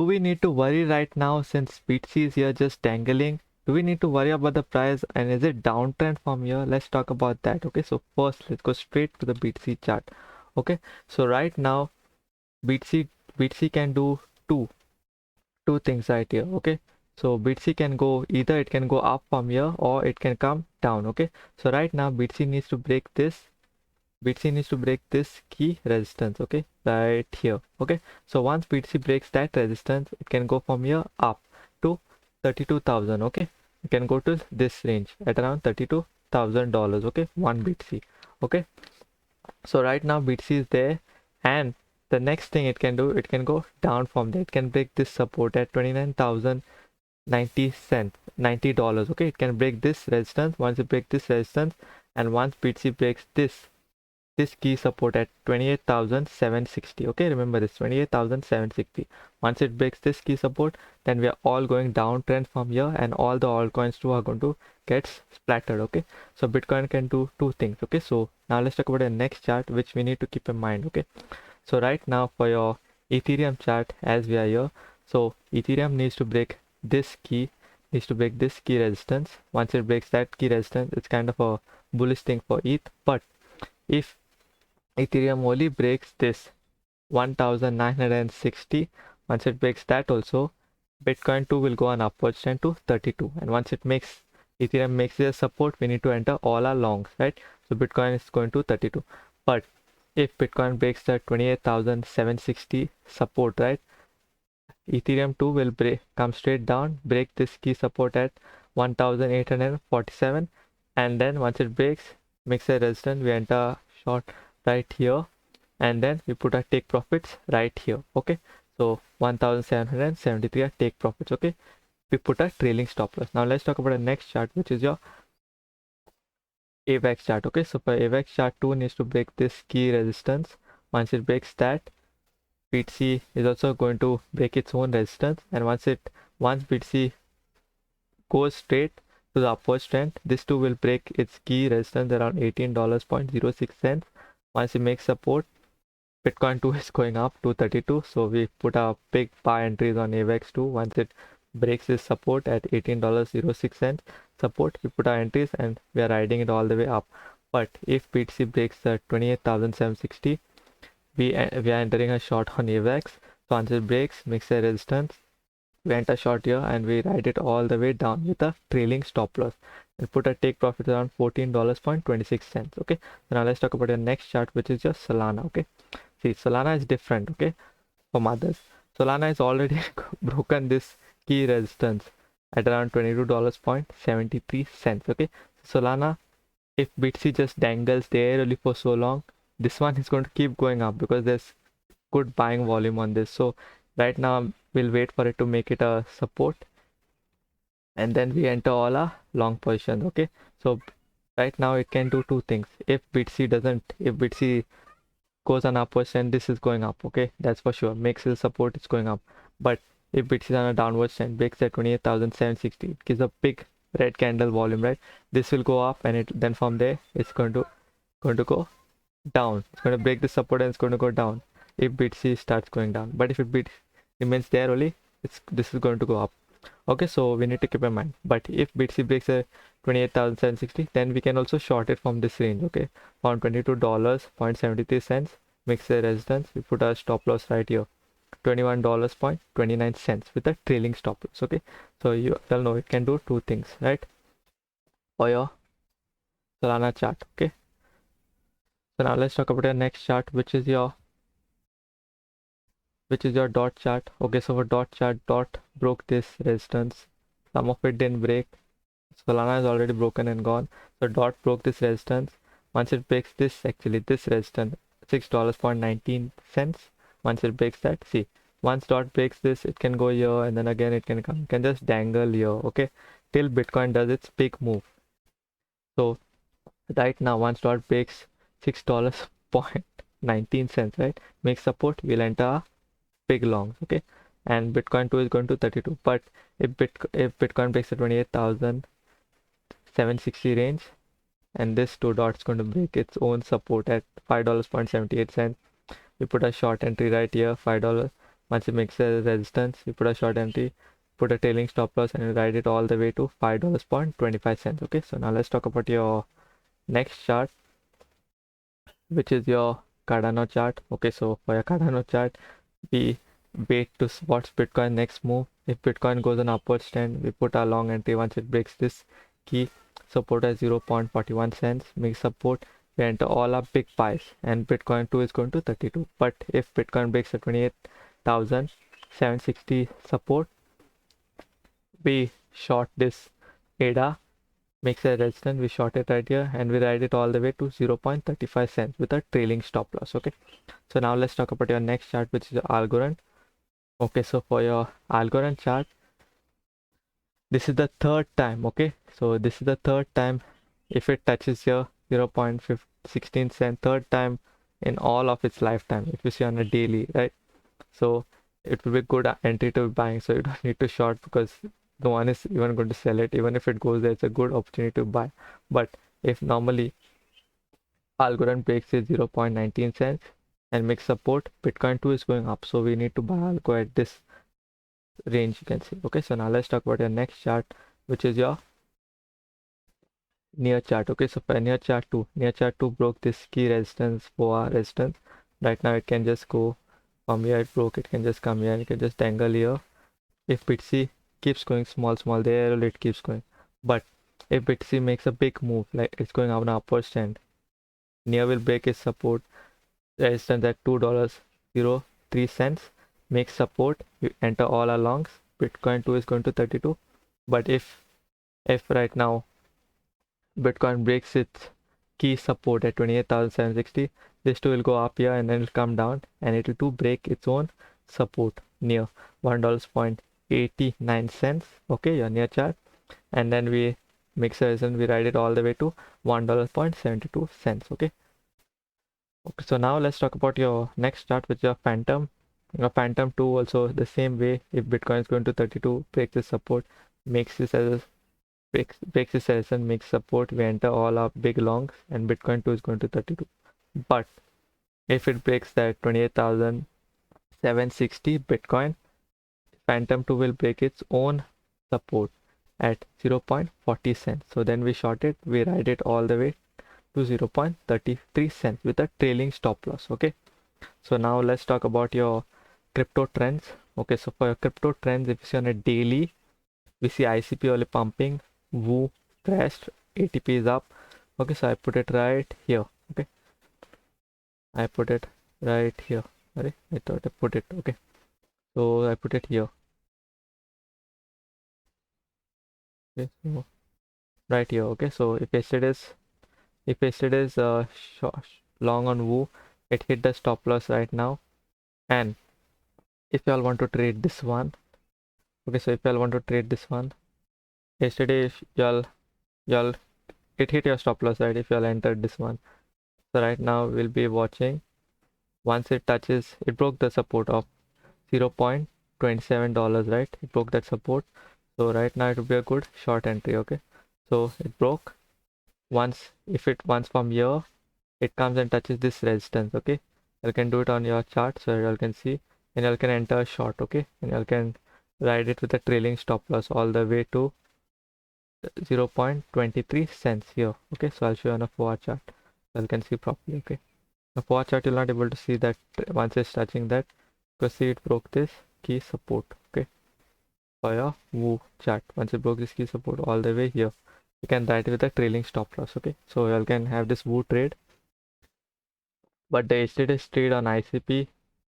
Do we need to worry right now since BTC is here just dangling? Do we need to worry about the price and is it downtrend from here? Let's talk about that. Okay, so first let's go straight to the BTC chart. Okay, so right now BTC can do two things right here. Okay, so BTC can go either it can go up from here or it can come down. Okay, so right now BTC needs to break this key resistance, okay, right here. Okay, so once BTC breaks that resistance, it can go from here up to 32,000. Okay, it can go to this range at around $32,000. Okay, one BTC. Okay, so right now BTC is there, and the next thing it can do, it can go down from there. It can break this support at 29,090 cents, $90. Okay, it can break this resistance. Once it breaks this resistance, and once BTC breaks this key support at 28,760. Okay, remember this 28,760. Once it breaks this key support, then we are all going downtrend from here, and all the altcoins too are going to get splattered. Okay, so Bitcoin can do two things. Okay, so now let's talk about the next chart which we need to keep in mind. Okay, so right now for your Ethereum chart, as we are here, so Ethereum needs to break this key resistance. Once it breaks that key resistance, it's kind of a bullish thing for ETH. But if Ethereum only breaks this 1960, once it breaks that also, Bitcoin too will go on upwards trend to 32. And once Ethereum makes their support, we need to enter all our longs, right? So Bitcoin is going to 32. But if Bitcoin breaks the 28,760 support, right, Ethereum too will come straight down, break this key support at 1847, and then once it breaks, makes a resistance, we enter short right here, and then we put our take profits right here. Okay, so 1773 are take profits. Okay, we put a trailing stop loss. Now let's talk about the next chart, which is your avax chart. Okay, so for avax chart 2 needs to break this key resistance. Once it breaks that, BTC is also going to break its own resistance, and once BTC goes straight to the upward trend, this too will break its key resistance around $18.06. Once it makes support, Bitcoin 2 is going up to 32, so we put our big buy entries on avax 2. Once it breaks this support at $18.06 support, we put our entries and we are riding it all the way up. But if BTC breaks the 28,760, we are entering a short on avax. So once it breaks, makes a resistance, we enter short here and we ride it all the way down with a trailing stop loss and put a take profit around $14.26. Okay, so now let's talk about the next chart, which is just Solana. Okay, see, Solana is different, okay, from others. Solana has already broken this key resistance at around $22.73. Okay, Solana, if BTC just dangles there only for so long, this one is going to keep going up because there's good buying volume on this. So right now we'll wait for it to make it a support, and then we enter all our long positions. Okay, so right now it can do two things. If BTC goes on upwards trend, this is going up. Okay, that's for sure, makes the support, it's going up. But if BTC is on a downward trend, breaks at 28,760, it gives a big red candle volume, right? This will go up, and then from there it's going to go down. It's going to break the support and it's going to go down if BTC starts going down. But if it remains there only, this is going to go up. Okay, so we need to keep in mind. But if BTC breaks a 28,760, then we can also short it from this range. Okay, from $22.73, makes a resistance. We put our stop loss right here, $21.29 with a trailing stop loss. Okay, so you all know it can do two things, right, for your Solana chart. Okay, so now let's talk about the next chart, which is your dot chart. Okay, so for dot chart, dot broke this resistance. Some of it didn't break. Solana is already broken and gone. So dot broke this resistance. Once it breaks this resistance, $6.19. Once it breaks that, see, once dot breaks this, it can go here and then again it can come. It can just dangle here, okay, till Bitcoin does its big move. So right now, once dot breaks $6.19, right, makes support, we'll enter big longs. Okay, and Bitcoin 2 is going to 32. But if Bitcoin breaks the 28,760 range, and this two dots going to break its own support at $5.78, we put a short entry right here, $5, Once it makes a resistance, you put a short entry, put a trailing stop loss, and you ride it all the way to $5.25. Okay, so now let's talk about your next chart, which is your Cardano chart. Okay, so for your Cardano chart, we wait to watch Bitcoin next move. If Bitcoin goes on upward trend, we put our long entry. Once it breaks this key support at 0.41 cents, make support, we enter all our big buys, and Bitcoin 2 is going to 32. But if Bitcoin breaks the 28,760 support, we short this ADA, makes a resistance, we short it right here, and we ride it all the way to 0.35 cents with a trailing stop loss. Okay, so now let's talk about your next chart, which is Algorand. Okay, so for your Algorand chart, this is the third time. Okay, so this is the third time if it touches your 0.16 cent, third time in all of its lifetime, if you see on a daily, right? So it will be good entry to be buying, so you don't need to short because no one is even going to sell it. Even if it goes there, it's a good opportunity to buy. But if normally Algorand breaks is 0.19 cents and makes support, Bitcoin 2 is going up, so we need to buy Algo at this range, you can see. Okay, so now let's talk about your next chart, which is your near chart. Okay, so for near chart 2 broke this key resistance for our resistance. Right now it can just go from here, it broke, it can just come here and it can just dangle here. If BTC keeps going small there, it keeps going. But if BTC makes a big move, like it's going up an upward trend, near will break its support resistance at $2.03, make support, you enter all alongs. Bitcoin 2 is going to 32. But if right now Bitcoin breaks its key support at 28,760, this too will go up here and then it'll come down, and it will too break its own support near $1.89. Okay, your near chart, and then we make a resistance, we ride it all the way to $1.72. Okay, so now let's talk about your next chart, which is your Phantom. Your Phantom 2 also the same way. If Bitcoin is going to 32, breaks the support, makes this as a breaks this resistance, makes support, we enter all our big longs, and Bitcoin 2 is going to 32. But if it breaks that 28,760 Bitcoin, Phantom 2 will break its own support at 0.40 cents. So then we short it, we ride it all the way to 0.33 cents with a trailing stop loss. Okay, so now let's talk about your crypto trends. Okay, so for your crypto trends, if you see on a daily, we see ICP only pumping, Woo crashed, ATP is up. Okay, so I put it right here. Okay, I put it right here. Sorry, I thought I put it. Okay, so I put it here. Okay, so right here. Okay, so if yesterday's long on Woo, it hit the stop loss right now. And if y'all want to trade this one, okay, so if y'all want to trade this one, yesterday if y'all it hit your stop loss, right? If y'all entered this one, so right now we'll be watching. Once it touches, it broke the support of $0.27, right? It broke that support, so right now it will be a good short entry. Okay, so it broke. Once from here it comes and touches this resistance, okay, you can do it on your chart, so you can see, and you can enter a short. Okay, and you can ride it with a trailing stop loss all the way to 0.23 cents here. Okay, so I'll show you on a 4-hour chart so you can see properly. Okay, the 4-hour chart you're not able to see that once it's touching that, because see it broke this key support. Okay, for your Woo chart, once it broke this key support all the way here, you can ride it with a trailing stop loss. Okay, so you can have this Woo trade, but the yesterday's trade on ICP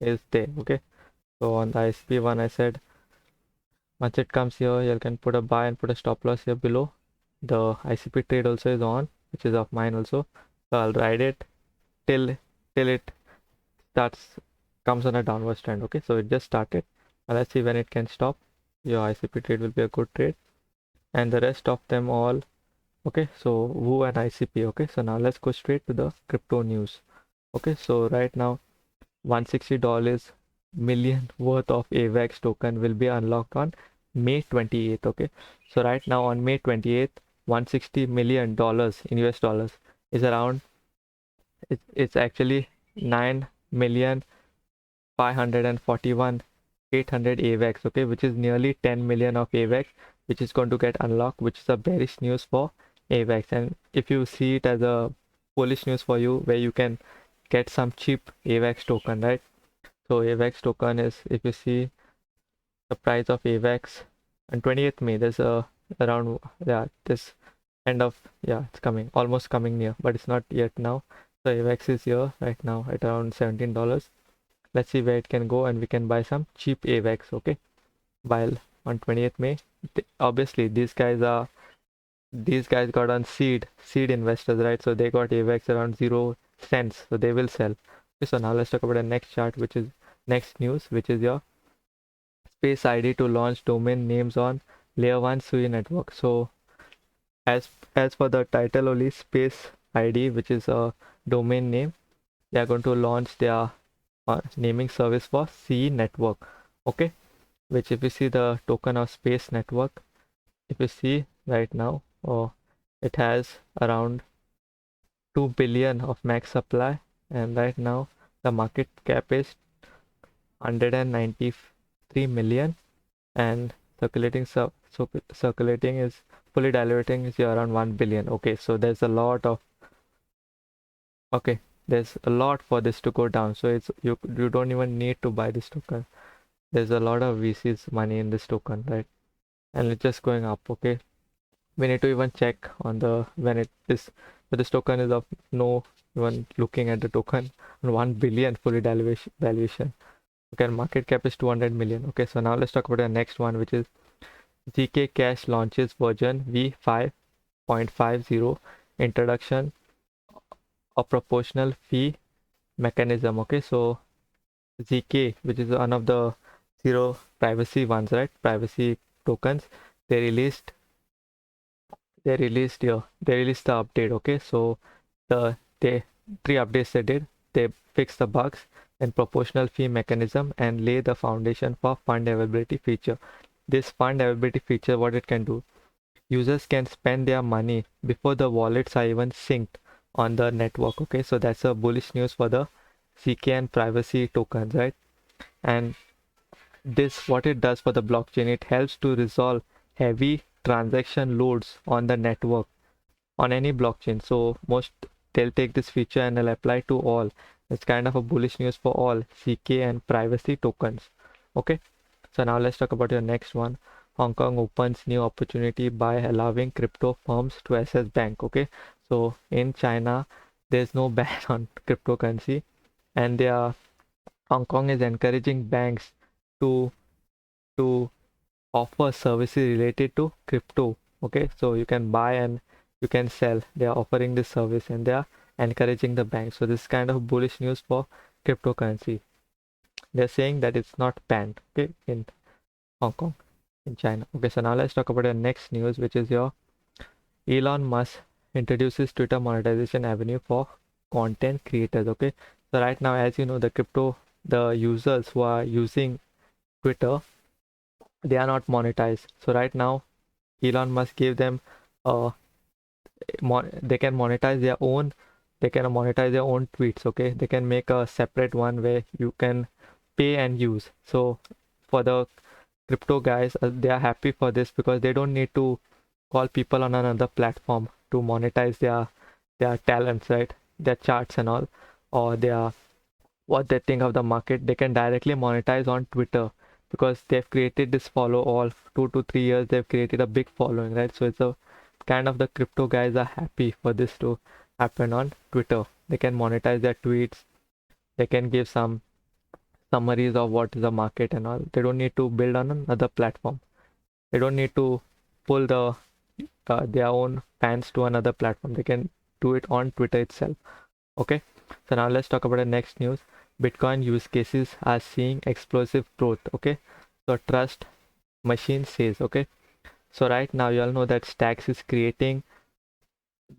is there. Okay, so on the ICP one, I said once it comes here, you can put a buy and put a stop loss here below. The ICP trade also is on, which is of mine also, so I'll ride it till it comes on a downward trend. Okay, so it just started, and let's see when it can stop. Your ICP trade will be a good trade, and the rest of them all. Okay, so Woo and ICP. Okay, so now let's go straight to the crypto news. Okay, so right now $160 million worth of AVAX token will be unlocked on May 28th. Okay, so right now on May 28th, $160 million in US dollars is around, it's actually 9,541,000 800 avax, okay, which is nearly 10 million of avax, which is going to get unlocked, which is a bearish news for avax. And if you see it as a bullish news for you, where you can get some cheap avax token, right? So avax token is, if you see the price of avax on 20th May, there's a around, yeah, this end of, yeah, it's coming, almost coming near, but it's not yet now. So avax is here right now at around $17. Let's see where it can go, and we can buy some cheap avax, okay? While on 20th May, obviously these guys got on seed investors, right? So they got avax around 0 cents, so they will sell. Okay, so now let's talk about the next chart, which is next news, which is your space ID to launch domain names on layer 1 𝗧𝗶𝗺𝗀𝘀 network. So as for the title only, space ID, which is a domain name, they are going to launch their naming service for 𝗧𝗶𝗺 network, okay? Which, if you see the token of space network, if you see right now, it has around 2 billion of max supply, and right now the market cap is 193 million, and circulating is fully diluting is around 1 billion. Okay, so there's a lot for this to go down. So it's you don't even need to buy this token. There's a lot of VC's money in this token, right? And it's just going up. Okay, we need to even check on the but this token is of no even looking at the token 1 billion fully valuation. Okay, market cap is 200 million. Okay, so now let's talk about the next one, which is ZK Cash launches version v5.50 introduction of proportional fee mechanism. Okay, so ZK, which is one of the zero privacy ones, right? Privacy tokens. They released the update. Okay, so the three updates they did. They fixed the bugs and proportional fee mechanism and lay the foundation for fund availability feature. This fund availability feature, what it can do, users can spend their money before the wallets are even synced on the network. Okay, so that's a bullish news for the ZK and privacy tokens, right? And this, what it does for the blockchain, it helps to resolve heavy transaction loads on the network on any blockchain. So they'll take this feature and they'll apply to all. It's kind of a bullish news for all ZK and privacy tokens. Okay, so now let's talk about your next one. Hong Kong opens new opportunity by allowing crypto firms to access bank. Okay, so in China there's no ban on cryptocurrency, and Hong Kong is encouraging banks to offer services related to crypto. Okay, so you can buy and you can sell. They are offering this service and they are encouraging the bank. So this is kind of bullish news for cryptocurrency. They're saying that it's not banned, okay, in Hong Kong, in China. Okay, so now let's talk about the next news, which is your Elon Musk introduces Twitter monetization avenue for content creators. Okay, so right now, as you know, the users who are using Twitter, they are not monetized. So right now, Elon Musk gave them they can monetize their own tweets. Okay, they can make a separate one where you can pay and use. So for the crypto guys, they are happy for this because they don't need to call people on another platform to monetize their talents, right? Their charts and all, or what they think of the market. They can directly monetize on Twitter because they've created this follow all 2 to 3 years. They've created a big following, right? So it's a kind of, the crypto guys are happy for this to happen on Twitter. They can monetize their tweets. They can give some summaries of what is the market and all. They don't need to build on another platform. They don't need to pull their own fans to another platform. They can do it on Twitter itself. Okay, so now let's talk about the next news. Bitcoin use cases are seeing explosive growth. Okay, so Trust Machine says. Okay, so right now you all know that Stacks is creating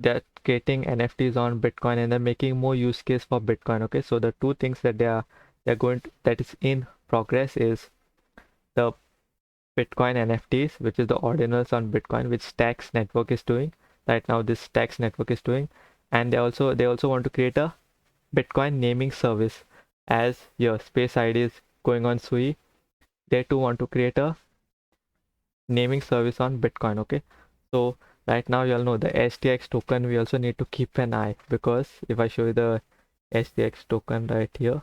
NFTs on Bitcoin, and they're making more use case for Bitcoin. Okay, so the two things that that is in progress is the Bitcoin NFTs, which is the ordinals on Bitcoin, which Stacks network is doing right now. This Stacks network is doing, and they also want to create a Bitcoin naming service. As your space ID is going on 𝗧𝗶𝗺𝗀𝘀, they too want to create a naming service on Bitcoin. Okay, so right now you all know the STX token, we also need to keep an eye, because if I show you the STX token right here,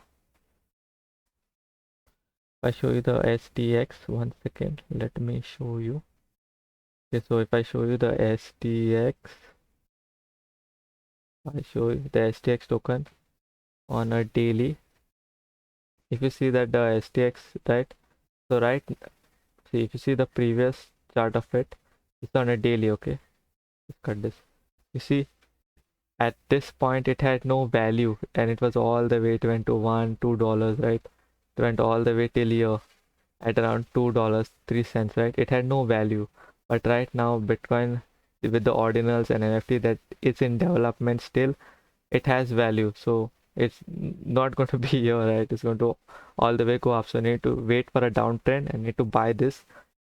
if I show you the STX, one second, let me show you. Okay, so if I show you the STX, I show you the STX token on a daily. If you see that the STX, right, so right, see, if you see the previous chart of it, it's on a daily. Okay, let's cut this. You see, at this point it had no value, and it was all the way, it went to $1-2, right? It went all the way till here at around $2.03, right? It had no value. But right now Bitcoin, with the ordinals and NFT that it's in development still, it has value. So it's not going to be here, right? It's going to all the way go up. So you need to wait for a downtrend and need to buy this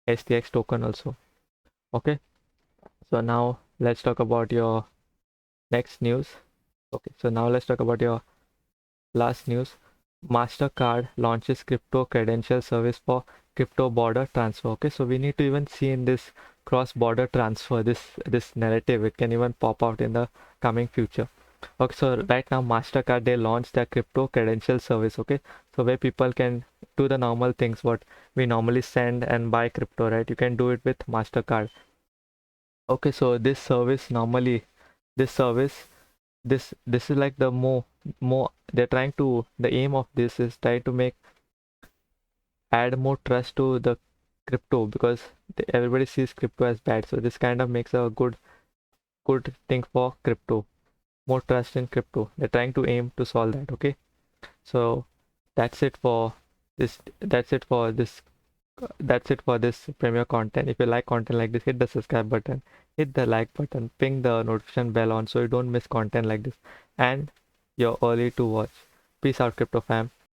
STX token also. Okay, so now let's talk about your next news. Okay, so now let's talk about your last news. MasterCard launches crypto credential service for crypto border transfer. Okay, so we need to even see in this cross border transfer, this narrative, it can even pop out in the coming future. Okay, so right now MasterCard, they launched their crypto credential service. Okay, so where people can do the normal things what we normally send and buy crypto, right? You can do it with MasterCard. Okay, so this service normally, this service, this is like the more they're trying to, the aim of this is try to make, add more trust to the crypto, because everybody sees crypto as bad. So this kind of makes a good thing for crypto, more trust in crypto. They're trying to aim to solve that. Okay, so that's it for this that's it for this that's it for this premier content. If you like content like this, hit the subscribe button, hit the like button, ping the notification bell on so you don't miss content like this, and you're early to watch. Peace out, crypto fam.